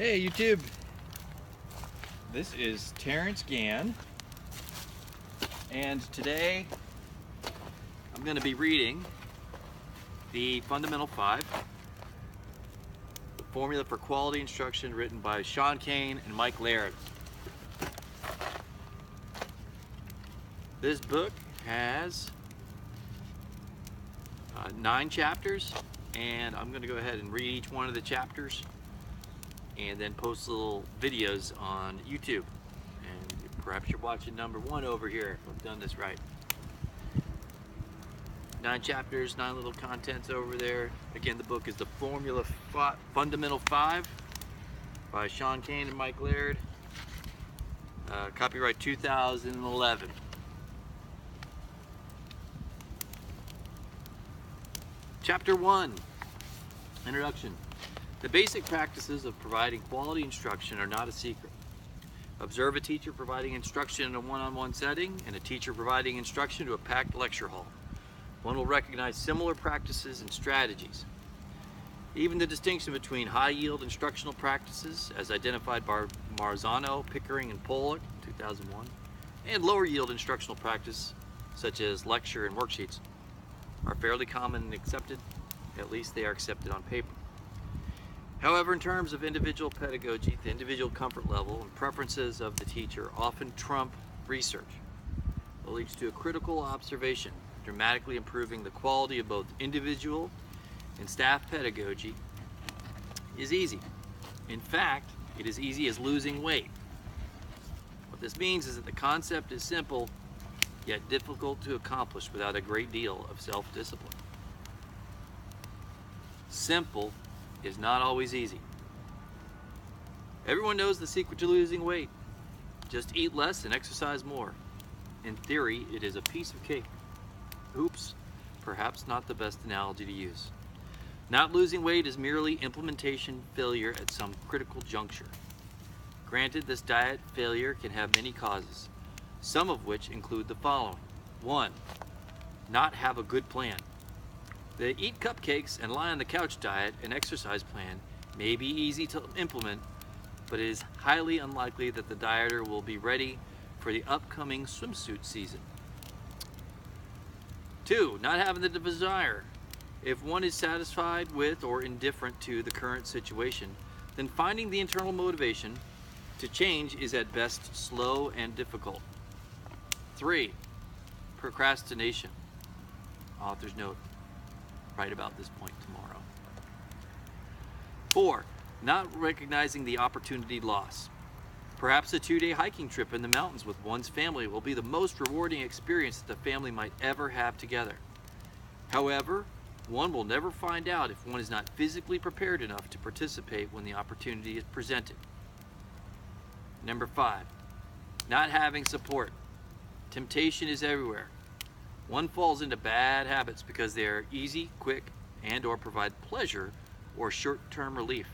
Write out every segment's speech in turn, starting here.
Hey YouTube, this is Terrence Gann, and today I'm going to be reading the Fundamental 5, the Formula for Quality Instruction, written by Cain and Mike Laird. This book has 9 chapters, and I'm going to go ahead and read each one of the chapters and then post little videos on YouTube. And perhaps you're watching number 1 over here, if I've done this right. 9 chapters, 9 little contents over there. Again, the book is the Fundamental 5 by Cain and Mike Laird. Copyright 2011. Chapter 1, Introduction. The basic practices of providing quality instruction are not a secret. Observe a teacher providing instruction in a one-on-one setting and a teacher providing instruction to a packed lecture hall. One will recognize similar practices and strategies. Even the distinction between high-yield instructional practices, as identified by Marzano, Pickering, and Pollock, 2001, and lower-yield instructional practice, such as lecture and worksheets, are fairly common and accepted. At least they are accepted on paper. However, in terms of individual pedagogy, the individual comfort level and preferences of the teacher often trump research. It leads to a critical observation, dramatically improving the quality of both individual and staff pedagogy is easy. In fact, it is easy as losing weight. What this means is that the concept is simple, yet difficult to accomplish without a great deal of self-discipline. Simple is not always easy. Everyone knows the secret to losing weight. Just eat less and exercise more. In theory, it is a piece of cake. Oops, perhaps not the best analogy to use. Not losing weight is merely implementation failure at some critical juncture. Granted, this diet failure can have many causes, some of which include the following. 1. Not have a good plan. The eat cupcakes and lie on the couch diet and exercise plan may be easy to implement, but it is highly unlikely that the dieter will be ready for the upcoming swimsuit season. 2. Not having the desire. If one is satisfied with or indifferent to the current situation, then finding the internal motivation to change is at best slow and difficult. 3. Procrastination. Author's note. Right about this point tomorrow. 4. Not recognizing the opportunity loss. Perhaps a 2-day hiking trip in the mountains with one's family will be the most rewarding experience that the family might ever have together. However, one will never find out if one is not physically prepared enough to participate when the opportunity is presented. Number 5. Not having support. Temptation is everywhere. One falls into bad habits because they are easy, quick, and or provide pleasure or short-term relief.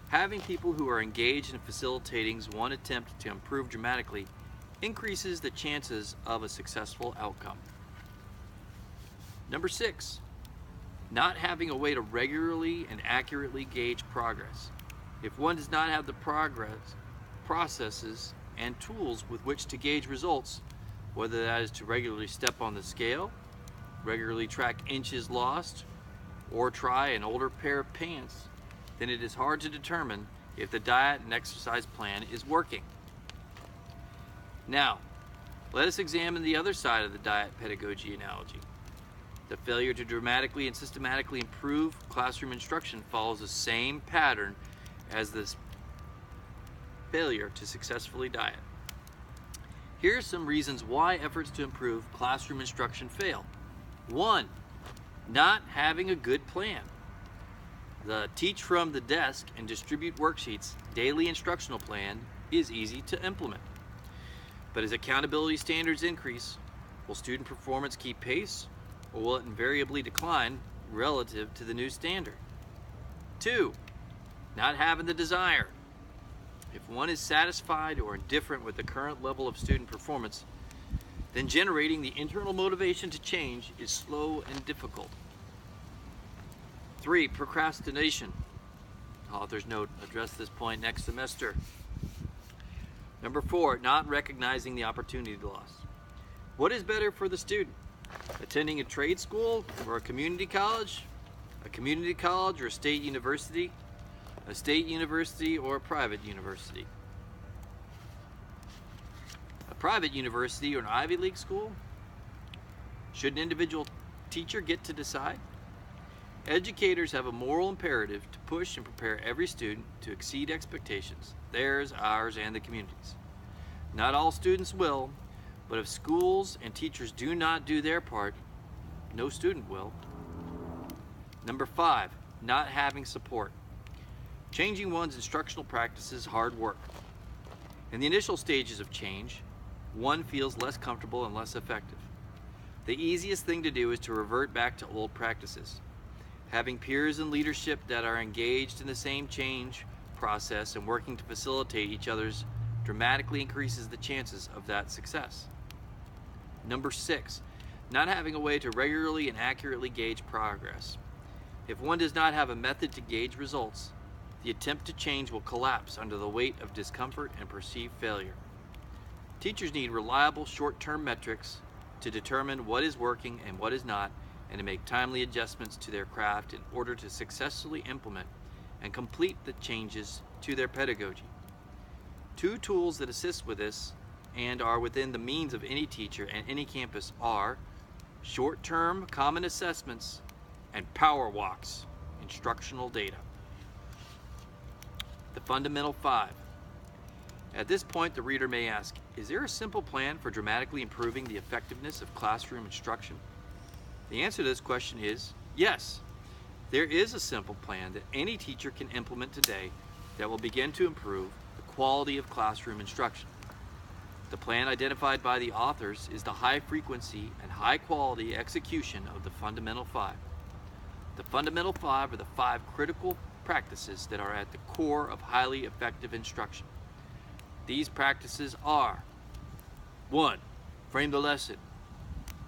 Having people who are engaged in facilitating one attempt to improve dramatically increases the chances of a successful outcome. Number 6, not having a way to regularly and accurately gauge progress. If one does not have the processes and tools with which to gauge results, whether that is to regularly step on the scale, regularly track inches lost, or try an older pair of pants, then it is hard to determine if the diet and exercise plan is working. Now, let us examine the other side of the diet pedagogy analogy. The failure to dramatically and systematically improve classroom instruction follows the same pattern as this failure to successfully diet. Here are some reasons why efforts to improve classroom instruction fail. 1. Not having a good plan. The teach from the desk and distribute worksheets daily instructional plan is easy to implement. But as accountability standards increase, will student performance keep pace, or will it invariably decline relative to the new standard? 2. Not having the desire. If one is satisfied or indifferent with the current level of student performance, then generating the internal motivation to change is slow and difficult. 3. Procrastination. Author's note, address this point next semester. Number 4, not recognizing the opportunity loss. What is better for the student? Attending a trade school or a community college or a state university or a private university? A private university or an Ivy League school? Should an individual teacher get to decide? Educators have a moral imperative to push and prepare every student to exceed expectations, theirs, ours, and the community's. Not all students will, but if schools and teachers do not do their part, no student will. Number 5, not having support. Changing one's instructional practices is hard work. In the initial stages of change, one feels less comfortable and less effective. The easiest thing to do is to revert back to old practices. Having peers and leadership that are engaged in the same change process and working to facilitate each other's dramatically increases the chances of that success. Number 6, not having a way to regularly and accurately gauge progress. If one does not have a method to gauge results, the attempt to change will collapse under the weight of discomfort and perceived failure. Teachers need reliable short-term metrics to determine what is working and what is not, and to make timely adjustments to their craft in order to successfully implement and complete the changes to their pedagogy. 2 tools that assist with this and are within the means of any teacher and any campus are short-term common assessments and power walks, instructional data. The fundamental 5. At this point, the reader may ask, is there a simple plan for dramatically improving the effectiveness of classroom instruction? The answer to this question is yes. There is a simple plan that any teacher can implement today that will begin to improve the quality of classroom instruction. The plan identified by the authors is the high frequency and high quality execution of the fundamental 5. The fundamental 5 are the 5 critical practices that are at the core of highly effective instruction. These practices are: 1. Frame the lesson.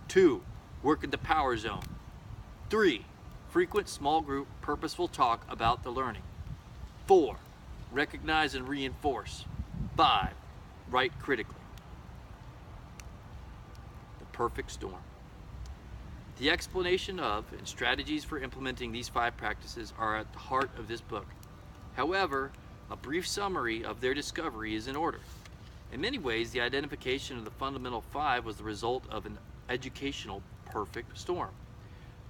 2. Work in the power zone. 3. Frequent small group purposeful talk about the learning. 4. Recognize and reinforce. 5. Write critically. The perfect storm. The explanation of and strategies for implementing these 5 practices are at the heart of this book. However, a brief summary of their discovery is in order. In many ways, the identification of the fundamental 5 was the result of an educational perfect storm.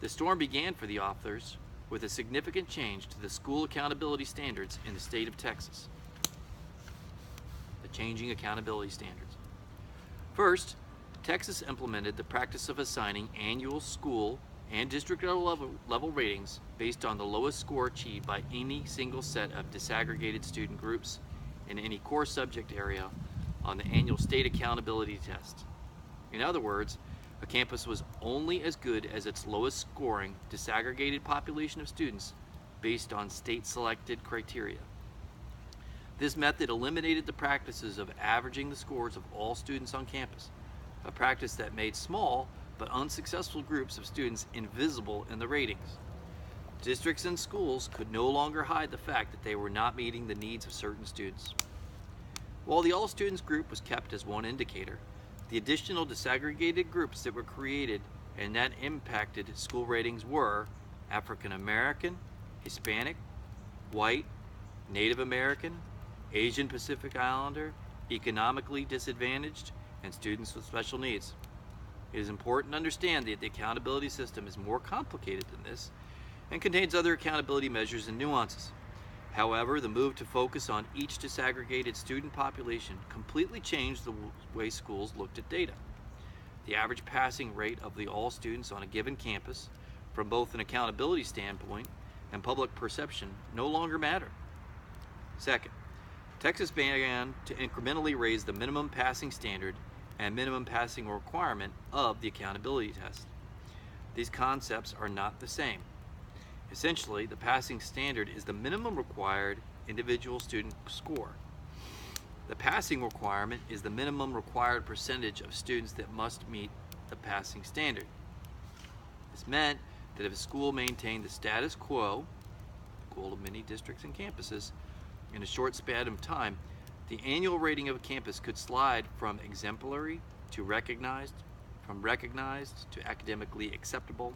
The storm began for the authors with a significant change to the school accountability standards in the state of Texas. The changing accountability standards. First, Texas implemented the practice of assigning annual school and district level ratings based on the lowest score achieved by any single set of disaggregated student groups in any core subject area on the annual state accountability test. In other words, a campus was only as good as its lowest scoring disaggregated population of students based on state-selected criteria. This method eliminated the practices of averaging the scores of all students on campus, a practice that made small but unsuccessful groups of students invisible in the ratings. Districts and schools could no longer hide the fact that they were not meeting the needs of certain students. While the all students group was kept as one indicator, the additional disaggregated groups that were created and that impacted school ratings were African American, Hispanic, White, Native American, Asian Pacific Islander, economically disadvantaged, and students with special needs. It is important to understand that the accountability system is more complicated than this and contains other accountability measures and nuances. However, the move to focus on each disaggregated student population completely changed the way schools looked at data. The average passing rate of the all students on a given campus, from both an accountability standpoint and public perception, no longer mattered. Second, Texas began to incrementally raise the minimum passing standard and minimum passing requirement of the accountability test. These concepts are not the same. Essentially, the passing standard is the minimum required individual student score. The passing requirement is the minimum required percentage of students that must meet the passing standard. This meant that if a school maintained the status quo typical of many districts and campuses, in a short span of time, the annual rating of a campus could slide from exemplary to recognized, from recognized to academically acceptable,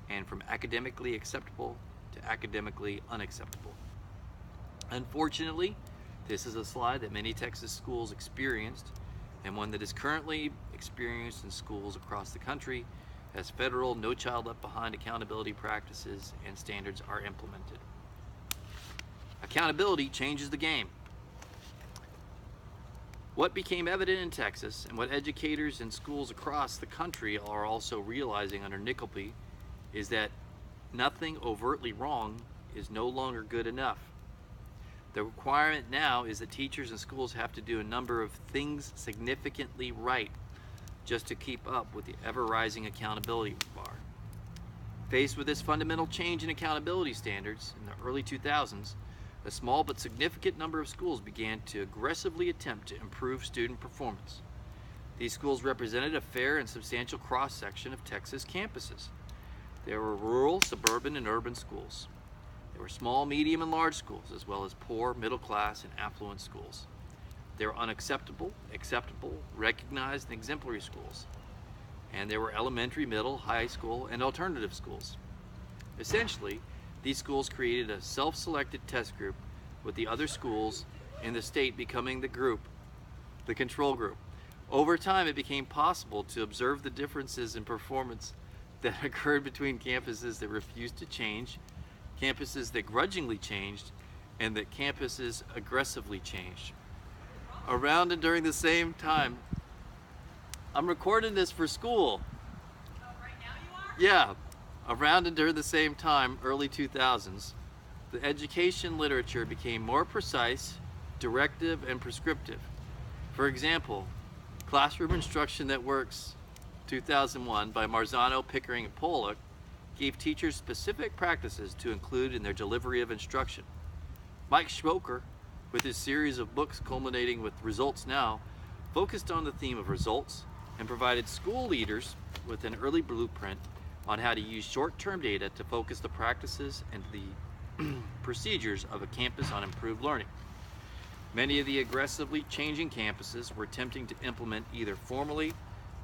and from academically acceptable to academically unacceptable. Unfortunately, this is a slide that many Texas schools experienced, and one that is currently experienced in schools across the country as federal No Child Left Behind accountability practices and standards are implemented. Accountability changes the game. What became evident in Texas, and what educators in schools across the country are also realizing under Nickleby, is that nothing overtly wrong is no longer good enough. The requirement now is that teachers and schools have to do a number of things significantly right just to keep up with the ever-rising accountability bar. Faced with this fundamental change in accountability standards in the early 2000s, a small but significant number of schools began to aggressively attempt to improve student performance. These schools represented a fair and substantial cross-section of Texas campuses. There were rural, suburban, and urban schools. There were small, medium, and large schools, as well as poor, middle class, and affluent schools. There were unacceptable, acceptable, recognized, and exemplary schools. And there were elementary, middle, high school, and alternative schools. Essentially, these schools created a self-selected test group, with the other schools in the state becoming the control group. Over time, it became possible to observe the differences in performance that occurred between campuses that refused to change, campuses that grudgingly changed, and that campuses aggressively changed. Around and during the same time, I'm recording this for school. Oh, right now you are? Yeah. Around and during the same time, early 2000s, the education literature became more precise, directive, and prescriptive. For example, Classroom Instruction That Works, 2001, by Marzano, Pickering, and Pollock, gave teachers specific practices to include in their delivery of instruction. Mike Schmoker, with his series of books culminating with Results Now, focused on the theme of results and provided school leaders with an early blueprint on how to use short-term data to focus the practices and the procedures of a campus on improved learning. Many of the aggressively changing campuses were attempting to implement either formally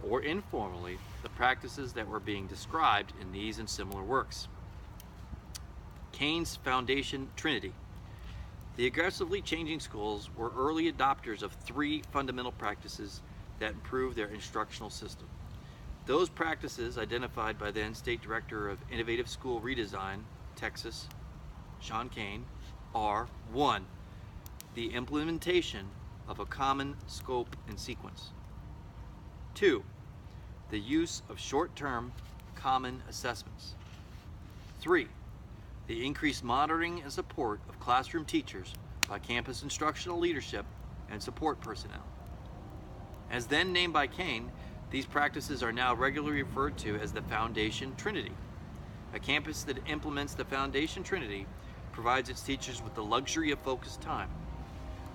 or informally the practices that were being described in these and similar works. Cain's Foundation Trinity. The aggressively changing schools were early adopters of three fundamental practices that improved their instructional system. Those practices, identified by then State Director of Innovative School Redesign, Texas, Sean Cain, are: 1. The implementation of a common scope and sequence. 2. The use of short-term common assessments. 3. The increased monitoring and support of classroom teachers by campus instructional leadership and support personnel. As then named by Cain, these practices are now regularly referred to as the Foundation Trinity. A campus that implements the Foundation Trinity provides its teachers with the luxury of focused time.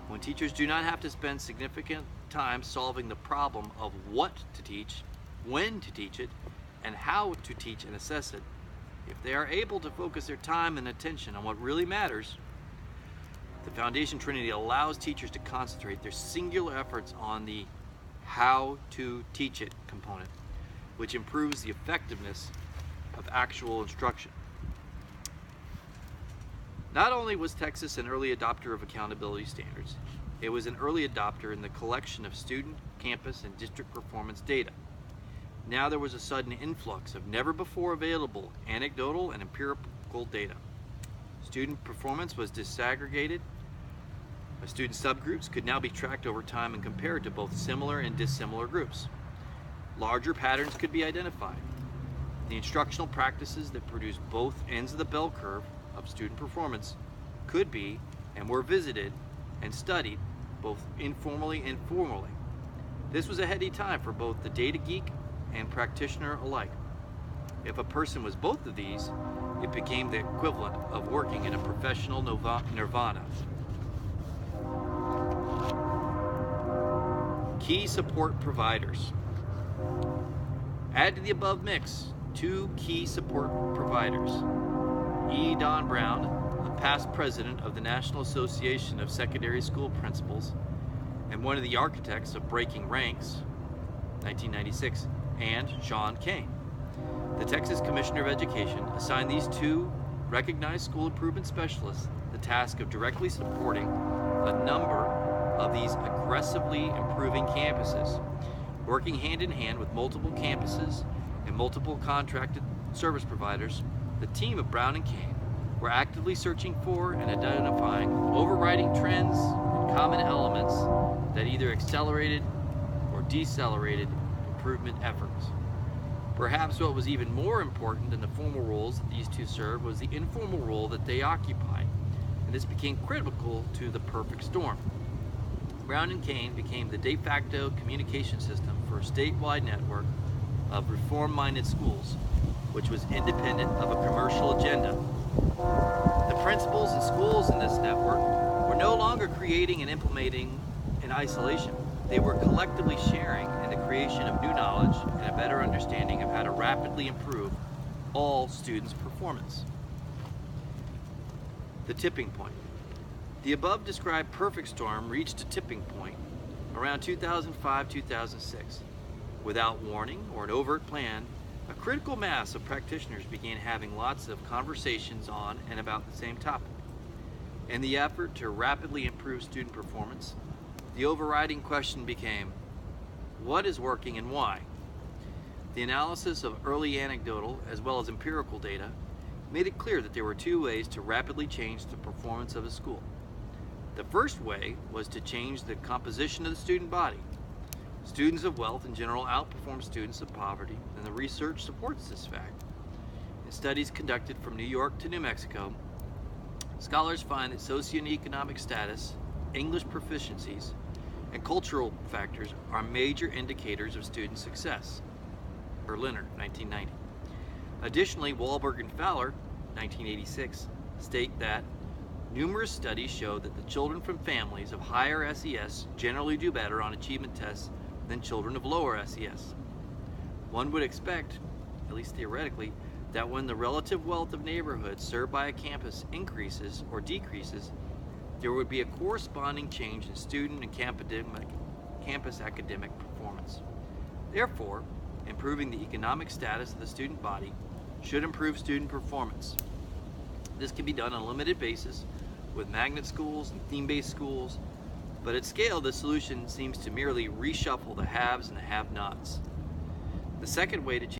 When teachers do not have to spend significant time solving the problem of what to teach, when to teach it, and how to teach and assess it, if they are able to focus their time and attention on what really matters, the Foundation Trinity allows teachers to concentrate their singular efforts on the how to teach it component, which improves the effectiveness of actual instruction. Not only was Texas an early adopter of accountability standards, it was an early adopter in the collection of student, campus, and district performance data. Now there was a sudden influx of never before available anecdotal and empirical data. Student performance was disaggregated. Student subgroups could now be tracked over time and compared to both similar and dissimilar groups. Larger patterns could be identified. The instructional practices that produce both ends of the bell curve of student performance could be and were visited and studied both informally and formally. This was a heady time for both the data geek and practitioner alike. If a person was both of these, it became the equivalent of working in a professional nirvana. Key support providers. Add to the above mix 2 key support providers. E. Don Brown, a past president of the National Association of Secondary School Principals and one of the architects of Breaking Ranks, 1996, and Sean Cain. The Texas Commissioner of Education assigned these two recognized school improvement specialists the task of directly supporting a number of these aggressively improving campuses, working hand in hand with multiple campuses and multiple contracted service providers. The team of Brown and Cain were actively searching for and identifying overriding trends and common elements that either accelerated or decelerated improvement efforts. Perhaps what was even more important than the formal roles that these two served was the informal role that they occupied, and this became critical to the perfect storm. Brown and Cain became the de facto communication system for a statewide network of reform-minded schools, which was independent of a commercial agenda. The principals and schools in this network were no longer creating and implementing in isolation. They were collectively sharing in the creation of new knowledge and a better understanding of how to rapidly improve all students' performance. The tipping point. The above described perfect storm reached a tipping point around 2005-2006. Without warning or an overt plan, a critical mass of practitioners began having lots of conversations on and about the same topic. In the effort to rapidly improve student performance, the overriding question became, what is working and why? The analysis of early anecdotal as well as empirical data made it clear that there were two ways to rapidly change the performance of a school. The first way was to change the composition of the student body. Students of wealth in general outperform students of poverty, and the research supports this fact. In studies conducted from New York to New Mexico, scholars find that socioeconomic status, English proficiencies, and cultural factors are major indicators of student success. Berliner, 1990. Additionally, Wahlberg and Fowler, 1986, state that numerous studies show that the children from families of higher SES generally do better on achievement tests than children of lower SES. One would expect, at least theoretically, that when the relative wealth of neighborhoods served by a campus increases or decreases, there would be a corresponding change in student and campus academic performance. Therefore, improving the economic status of the student body should improve student performance. This can be done on a limited basis with magnet schools and theme-based schools, but at scale the solution seems to merely reshuffle the haves and the have-nots. The second way to